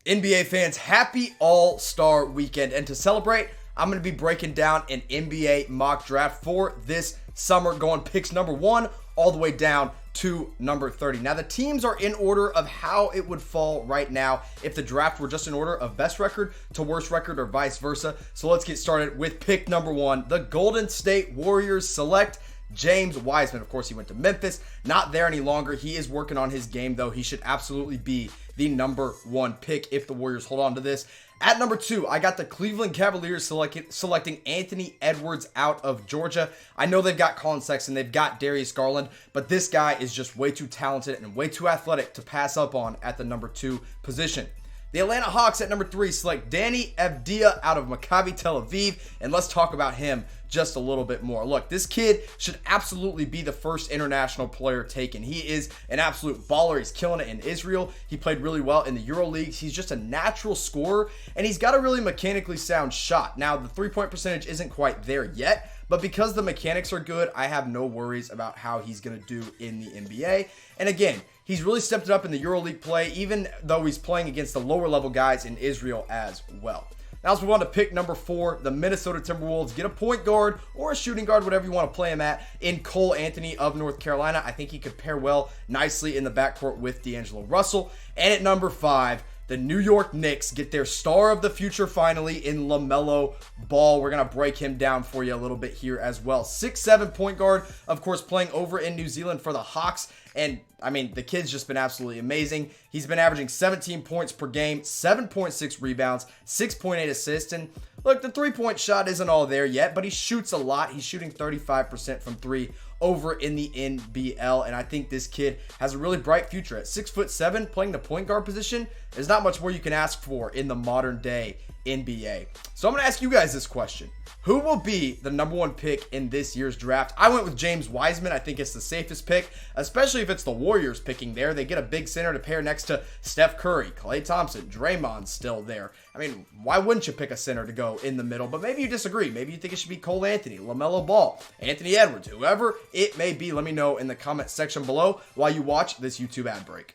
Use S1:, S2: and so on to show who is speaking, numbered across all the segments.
S1: NBA fans, happy All-Star Weekend. And to celebrate, I'm going to be breaking down an NBA mock draft for this summer, going picks number 1 all the way down to number 30. Now, the teams are in order of how it would fall right now if the draft were just in order of best record to worst record or vice versa. So let's get started with pick number 1. The Golden State Warriors select James Wiseman. Of course, he went to Memphis, not there any longer. He is working on his game, though. He should absolutely be the number 1 pick if the Warriors hold on to this. At number 2, I got the Cleveland Cavaliers selecting Anthony Edwards out of Georgia. I know they've got Colin Sexton, they've got Darius Garland, but this guy is just way too talented and way too athletic to pass up on at the number 2 position. The Atlanta Hawks at number 3 select Deni Avdija out of Maccabi Tel Aviv, and let's talk about him just a little bit more. Look, this kid should absolutely be the first international player taken. He is an absolute baller. He's killing it in Israel. He played really well in the Euroleague. He's just a natural scorer, and he's got a really mechanically sound shot. Now, the three-point percentage isn't quite there yet, but because the mechanics are good, I have no worries about how he's going to do in the NBA. And again, he's really stepped it up in the EuroLeague play, even though he's playing against the lower level guys in Israel as well. Now let's move on to pick number 4. The Minnesota Timberwolves get a point guard or a shooting guard, whatever you want to play him at, in Cole Anthony of North Carolina. I think he could pair well nicely in the backcourt with D'Angelo Russell. And at number 5, the New York Knicks get their star of the future finally in LaMelo Ball. We're going to break him down for you a little bit here as well. 6'7" point guard, of course, playing over in New Zealand for the Hawks. And, I mean, the kid's just been absolutely amazing. He's been averaging 17 points per game, 7.6 rebounds, 6.8 assists. And, look, the three-point shot isn't all there yet, but he shoots a lot. He's shooting 35% from 3 over in the NBL, and I think this kid has a really bright future. At 6'7", playing the point guard position, there's not much more you can ask for in the modern day NBA. So I'm going to ask you guys this question. Who will be the number 1 pick in this year's draft? I went with James Wiseman. I think it's the safest pick, especially if it's the Warriors picking there. They get a big center to pair next to Steph Curry, Klay Thompson, Draymond's still there. I mean, why wouldn't you pick a center to go in the middle? But maybe you disagree. Maybe you think it should be Cole Anthony, LaMelo Ball, Anthony Edwards, whoever it may be. Let me know in the comment section below while you watch this YouTube ad break.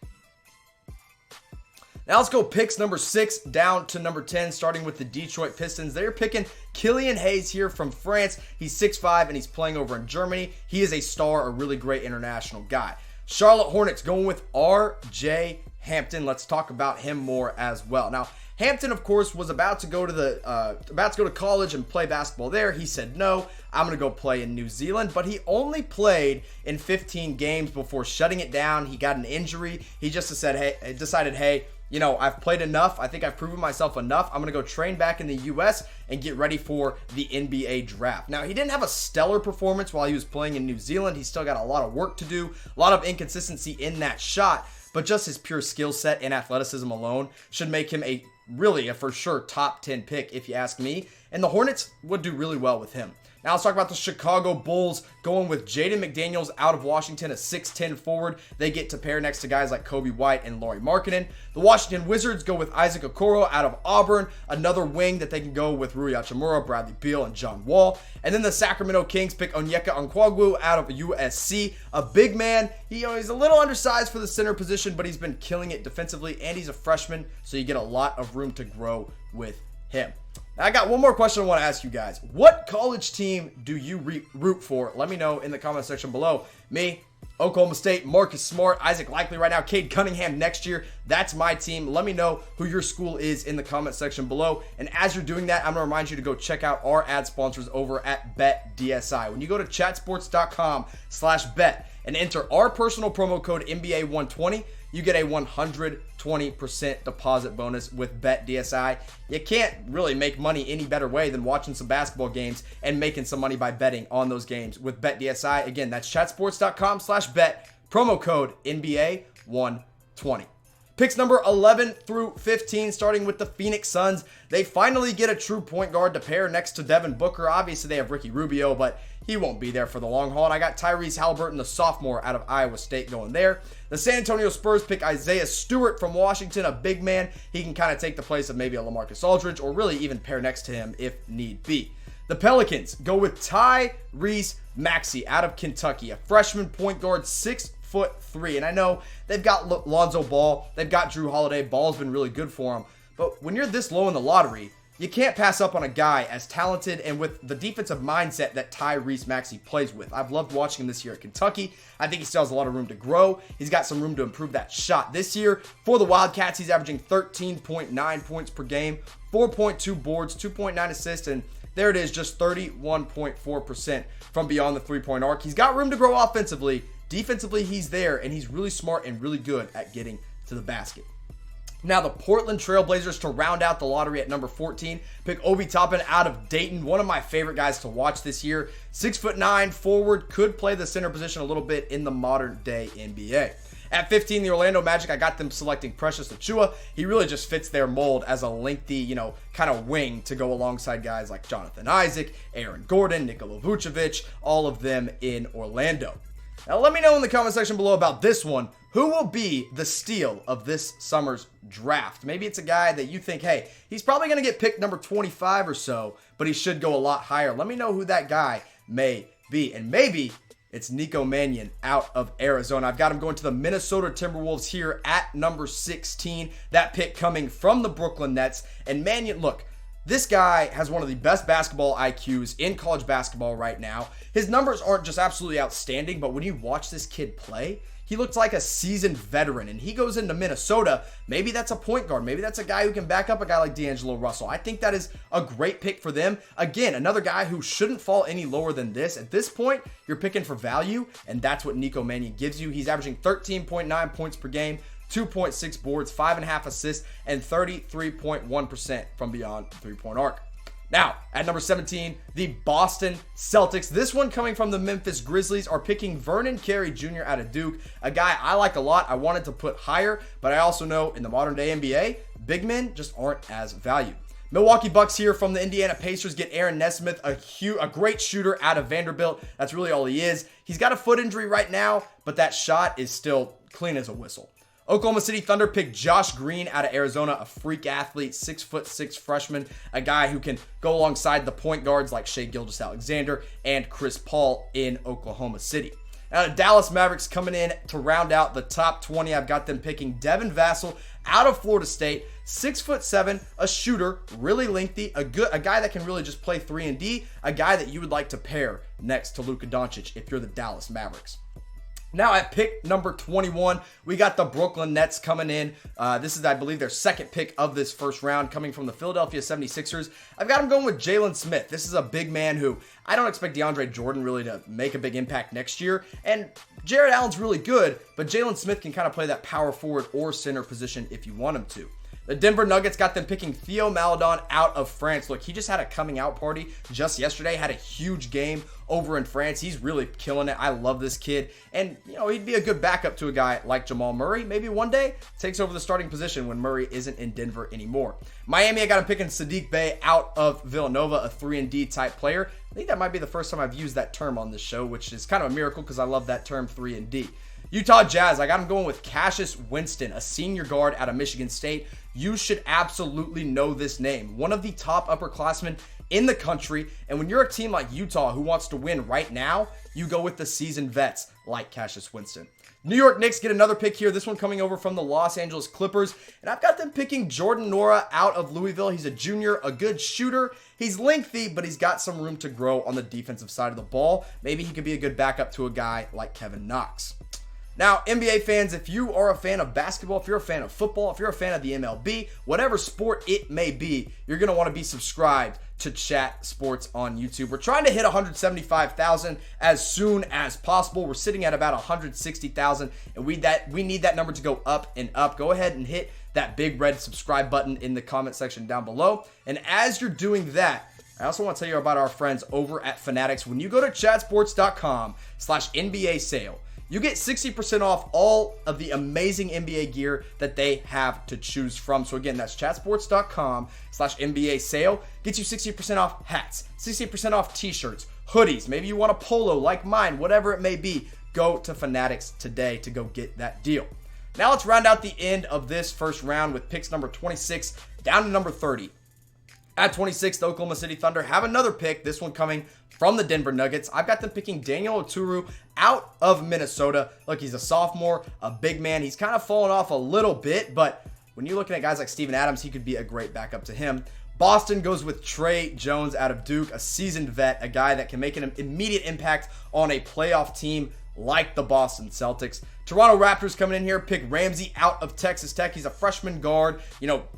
S1: Now let's go picks number 6 down to number 10, starting with the Detroit Pistons. They're picking Killian Hayes here from France. He's 6'5", and he's playing over in Germany. He is a star, a really great international guy. Charlotte Hornets going with R.J. Hampton. Let's talk about him more as well. Now, Hampton, of course, was about to go to college and play basketball there. He said, no, I'm going to go play in New Zealand. But he only played in 15 games before shutting it down. He got an injury. He just decided, hey, you know, I've played enough. I think I've proven myself enough. I'm going to go train back in the U.S. and get ready for the NBA draft. Now, he didn't have a stellar performance while he was playing in New Zealand. He's still got a lot of work to do, a lot of inconsistency in that shot. But just his pure skill set and athleticism alone should make him a for sure top 10 pick, if you ask me. And the Hornets would do really well with him. Now let's talk about the Chicago Bulls going with Jaden McDaniels out of Washington, a 6'10" forward. They get to pair next to guys like Kobe White and Lauri Markkanen. The Washington Wizards go with Isaac Okoro out of Auburn, another wing that they can go with Rui Hachimura, Bradley Beal, and John Wall. And then the Sacramento Kings pick Onyeka Okongwu out of USC, a big man. He's a little undersized for the center position, but he's been killing it defensively, and he's a freshman, so you get a lot of room to grow with him. Now, I got one more question I want to ask you guys. What college team do you root for? Let me know in the comment section below. Me, Oklahoma State, Marcus Smart, Isaac Likely right now, Cade Cunningham next year. That's my team. Let me know who your school is in the comment section below. And as you're doing that, I'm going to remind you to go check out our ad sponsors over at BetDSI. When you go to chatsports.com/bet and enter our personal promo code NBA120, you get a 120% deposit bonus with BetDSI. You can't really make money any better way than watching some basketball games and making some money by betting on those games with BetDSI. Again, that's chatsports.com/bet, promo code NBA120. Picks number 11 through 15, starting with the Phoenix Suns. They finally get a true point guard to pair next to Devin Booker. Obviously, they have Ricky Rubio, but he won't be there for the long haul. And I got Tyrese Halliburton, the sophomore out of Iowa State, going there. The San Antonio Spurs pick Isaiah Stewart from Washington, a big man. He can kind of take the place of maybe a LaMarcus Aldridge, or really even pair next to him if need be. The Pelicans go with Tyrese Maxey out of Kentucky, a freshman point guard, 6'3", and I know they've got Lonzo Ball, they've got Drew Holiday. Ball's been really good for them, But when you're this low in the lottery, you can't pass up on a guy as talented and with the defensive mindset that Tyrese Maxey plays with. I've loved watching him this year at Kentucky. I think he still has a lot of room to grow. He's got some room to improve that shot. This year, for the Wildcats, he's averaging 13.9 points per game, 4.2 boards, 2.9 assists, and there it is, just 31.4% from beyond the three-point arc. He's got room to grow offensively. Defensively, he's there, and he's really smart and really good at getting to the basket. Now, the Portland Trailblazers to round out the lottery at number 14, pick Obi Toppin out of Dayton, one of my favorite guys to watch this year. 6'9" forward, could play the center position a little bit in the modern day NBA. At 15, the Orlando Magic, I got them selecting Precious Achiuwa. He really just fits their mold as a lengthy, kind of wing to go alongside guys like Jonathan Isaac, Aaron Gordon, Nikola Vucevic, all of them in Orlando. Now, let me know in the comment section below about this one. Who will be the steal of this summer's draft? Maybe it's a guy that you think, hey, he's probably going to get picked number 25 or so, but he should go a lot higher. Let me know who that guy may be. And maybe it's Nico Mannion out of Arizona. I've got him going to the Minnesota Timberwolves here at number 16. That pick coming from the Brooklyn Nets. And Mannion, look, this guy has one of the best basketball IQs in college basketball right now. His numbers aren't just absolutely outstanding, but when you watch this kid play, he looks like a seasoned veteran, and he goes into Minnesota. Maybe that's a point guard. Maybe that's a guy who can back up a guy like D'Angelo Russell. I think that is a great pick for them. Again, another guy who shouldn't fall any lower than this. At this point, you're picking for value, and that's what Nico Mannion gives you. He's averaging 13.9 points per game, 2.6 boards, 5.5 assists, and 33.1% from beyond the three-point arc. Now, at number 17, the Boston Celtics. This one coming from the Memphis Grizzlies are picking Vernon Carey Jr. out of Duke, a guy I like a lot. I wanted to put higher, but I also know in the modern day NBA, big men just aren't as valued. Milwaukee Bucks here from the Indiana Pacers get Aaron Nesmith, a great shooter out of Vanderbilt. That's really all he is. He's got a foot injury right now, but that shot is still clean as a whistle. Oklahoma City Thunder picked Josh Green out of Arizona, a freak athlete, 6'6" freshman, a guy who can go alongside the point guards like Shai Gilgeous-Alexander and Chris Paul in Oklahoma City. Now, the Dallas Mavericks coming in to round out the top 20. I've got them picking Devin Vassell out of Florida State, 6'7", a shooter, really lengthy, a guy that can really just play 3 and D, a guy that you would like to pair next to Luka Doncic if you're the Dallas Mavericks. Now at pick number 21, we got the Brooklyn Nets coming in. This is, I believe, their second pick of this first round, coming from the Philadelphia 76ers. I've got them going with Jalen Smith. This is a big man who I don't expect DeAndre Jordan really to make a big impact next year. And Jared Allen's really good, but Jalen Smith can kind of play that power forward or center position if you want him to. The Denver Nuggets got them picking Theo Maledon out of France. Look, he just had a coming out party just yesterday, had a huge game over in France. He's really killing it. I love this kid. And, he'd be a good backup to a guy like Jamal Murray. Maybe one day takes over the starting position when Murray isn't in Denver anymore. Miami, I got him picking Sadiq Bey out of Villanova, a 3-and-D type player. I think that might be the first time I've used that term on this show, which is kind of a miracle because I love that term 3-and-D. Utah Jazz, I got him going with Cassius Winston, a senior guard out of Michigan State. You should absolutely know this name. One of the top upperclassmen in the country. And when you're a team like Utah who wants to win right now, you go with the seasoned vets like Cassius Winston. New York Knicks get another pick here. This one coming over from the Los Angeles Clippers. And I've got them picking Jordan Nora out of Louisville. He's a junior, a good shooter. He's lengthy, but he's got some room to grow on the defensive side of the ball. Maybe he could be a good backup to a guy like Kevin Knox. Now, NBA fans, if you are a fan of basketball, if you're a fan of football, if you're a fan of the MLB, whatever sport it may be, you're going to want to be subscribed to Chat Sports on YouTube. We're trying to hit 175,000 as soon as possible. We're sitting at about 160,000, and we need that number to go up and up. Go ahead and hit that big red subscribe button in the comment section down below. And as you're doing that, I also want to tell you about our friends over at Fanatics. When you go to chatsports.com/NBA sale, you get 60% off all of the amazing NBA gear that they have to choose from. So again, that's chatsports.com/NBA sale. Gets you 60% off hats, 60% off t-shirts, hoodies. Maybe you want a polo like mine, whatever it may be. Go to Fanatics today to go get that deal. Now let's round out the end of this first round with picks number 26 down to number 30. At 26, the Oklahoma City Thunder have another pick, this one coming from the Denver Nuggets. I've got them picking Daniel Oturu out of Minnesota. Look, he's a sophomore, a big man. He's kind of fallen off a little bit, but when you're looking at guys like Steven Adams, he could be a great backup to him. Boston goes with Tre Jones out of Duke, a seasoned vet, a guy that can make an immediate impact on a playoff team like the Boston Celtics. Toronto Raptors coming in here, pick Ramsey out of Texas Tech. He's a freshman guard.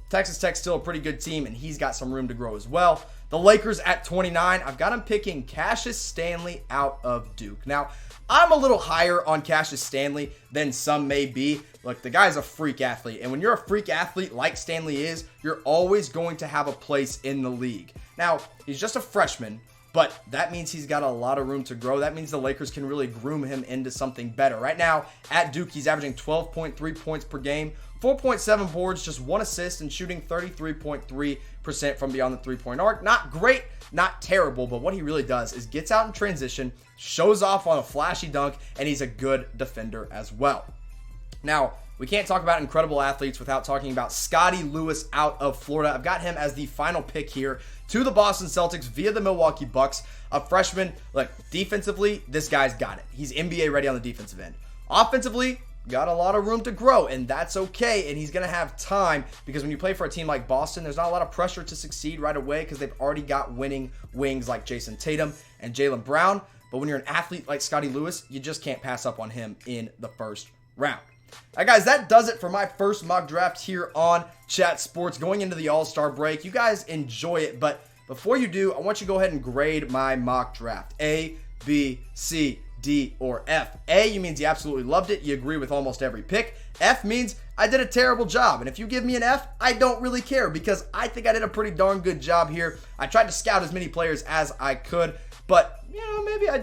S1: Texas Tech's still a pretty good team, and he's got some room to grow as well. The Lakers at 29, I've got him picking Cassius Stanley out of Duke. Now, I'm a little higher on Cassius Stanley than some may be. Look, the guy's a freak athlete, and when you're a freak athlete like Stanley is, you're always going to have a place in the league. Now, he's just a freshman, but that means he's got a lot of room to grow. That means the Lakers can really groom him into something better. Right now, at Duke, he's averaging 12.3 points per game, 4.7 boards, just 1 assist, and shooting 33.3% from beyond the three-point arc. Not great, not terrible, but what he really does is gets out in transition, shows off on a flashy dunk, and he's a good defender as well. Now, we can't talk about incredible athletes without talking about Scottie Lewis out of Florida. I've got him as the final pick here to the Boston Celtics via the Milwaukee Bucks. A freshman. Look, defensively, this guy's got it. He's NBA ready on the defensive end. Offensively, got a lot of room to grow, and that's okay, and he's going to have time because when you play for a team like Boston, there's not a lot of pressure to succeed right away because they've already got winning wings like Jason Tatum and Jaylen Brown. But when you're an athlete like Scottie Lewis, you just can't pass up on him in the first round. All right, guys, that does it for my first mock draft here on Chat Sports going into the All-Star break. You guys enjoy it, but before you do, I want you to go ahead and grade my mock draft. A, B, C, D, or F. A means you absolutely loved it. You agree with almost every pick. F means I did a terrible job. And if you give me an F, I don't really care because I think I did a pretty darn good job here. I tried to scout as many players as I could, but maybe I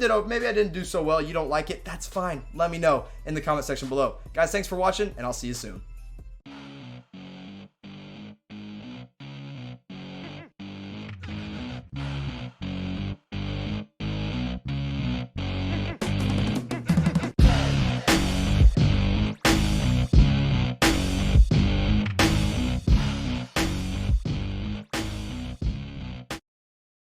S1: didn't do so well. You don't like it. That's fine. Let me know in the comment section below. Guys, thanks for watching, and I'll see you soon.